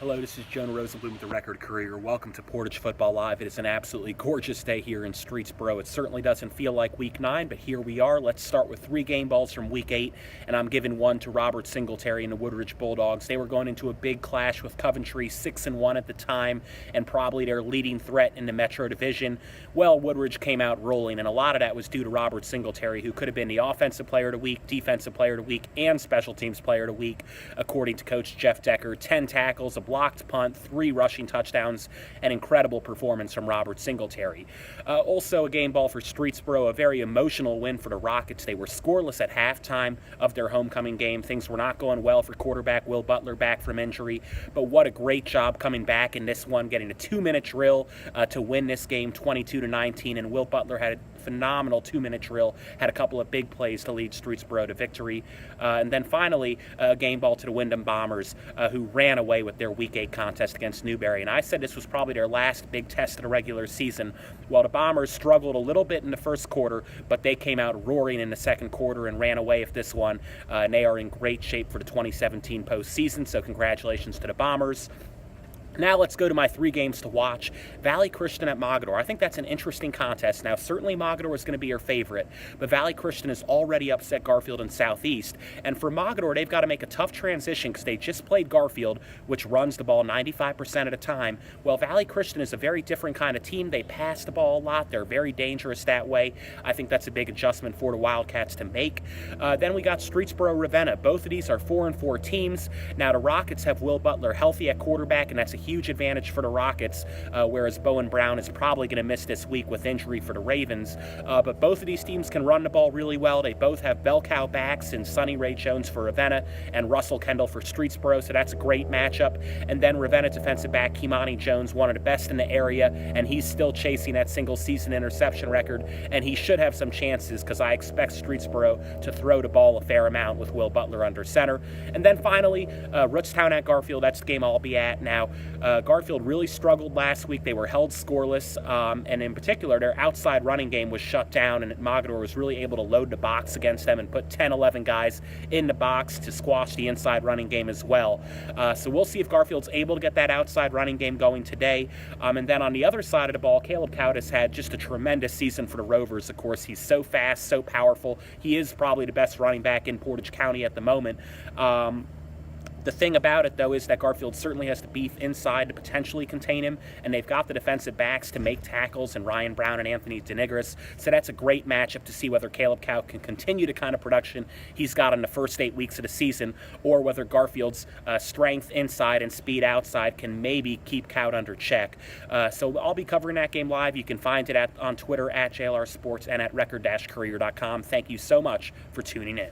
Hello, this is Jonah Rosenblum with the Record-Courier. Welcome to Portage Football Live. It is an absolutely gorgeous day here in Streetsboro. It certainly doesn't feel like Week 9, but here we are. Let's start with 3 game balls from Week 8, and I'm giving one to Robert Singletary and the Woodridge Bulldogs. They were going into a big clash with Coventry, 6-1 at the time, and probably their leading threat in the Metro Division. Well, Woodridge came out rolling, and a lot of that was due to Robert Singletary, who could have been the Offensive Player of the Week, Defensive Player of the Week, and Special Teams Player of the Week, according to Coach Jeff Decker. 10 tackles, a blocked punt, 3 rushing touchdowns, an incredible performance from Robert Singletary. Also a game ball for Streetsboro, a very emotional win for the Rockets. They were scoreless at halftime of their homecoming game. Things were not going well for quarterback Will Butler back from injury, but what a great job coming back in this one, getting a 2-minute drill to win this game 22-19, and Will Butler had a phenomenal 2-minute drill, had a couple of big plays to lead Streetsboro to victory. And then finally, a game ball to the Wyndham Bombers, who ran away with their Week 8 contest against Newberry. And I said this was probably their last big test of the regular season. Well, the Bombers struggled a little bit in the first quarter, but they came out roaring in the second quarter and ran away with this one. And they are in great shape for the 2017 postseason, so congratulations to the Bombers. Now let's go to my 3 games to watch. Valley Christian at Mogador. I think that's an interesting contest. Now, certainly Mogador is going to be your favorite, but Valley Christian has already upset Garfield in Southeast. And for Mogador, they've got to make a tough transition because they just played Garfield, which runs the ball 95% of the time. Well, Valley Christian is a very different kind of team. They pass the ball a lot. They're very dangerous that way. I think that's a big adjustment for the Wildcats to make. Then we got Streetsboro Ravenna. Both of these are 4-4 teams. Now, the Rockets have Will Butler healthy at quarterback, and that's a huge advantage for the Rockets, whereas Bowen Brown is probably going to miss this week with injury for the Ravens. But both of these teams can run the ball really well. They both have bell cow backs in Sonny Ray Jones for Ravenna and Russell Kendall for Streetsboro, so that's a great matchup. And then Ravenna defensive back Kimani Jones, one of the best in the area, and he's still chasing that single-season interception record, and he should have some chances because I expect Streetsboro to throw the ball a fair amount with Will Butler under center. And then finally, Rootstown at Garfield. That's the game I'll be at now. Garfield really struggled last week. They were held scoreless, and in particular, their outside running game was shut down, and Mogador was really able to load the box against them and put 10, 11 guys in the box to squash the inside running game as well. So we'll see if Garfield's able to get that outside running game going today. And then on the other side of the ball, Caleb Cowd has had just a tremendous season for the Rovers. Of course, he's so fast, so powerful. He is probably the best running back in Portage County at the moment. The thing about it, though, is that Garfield certainly has to beef inside to potentially contain him, and they've got the defensive backs to make tackles in Ryan Brown and Anthony DeNigris, so that's a great matchup to see whether Caleb Cow can continue the kind of production he's got in the first 8 weeks of the season, or whether Garfield's strength inside and speed outside can maybe keep Cow under check. So I'll be covering that game live. You can find it on Twitter at JLR Sports and at record-courier.com. Thank you so much for tuning in.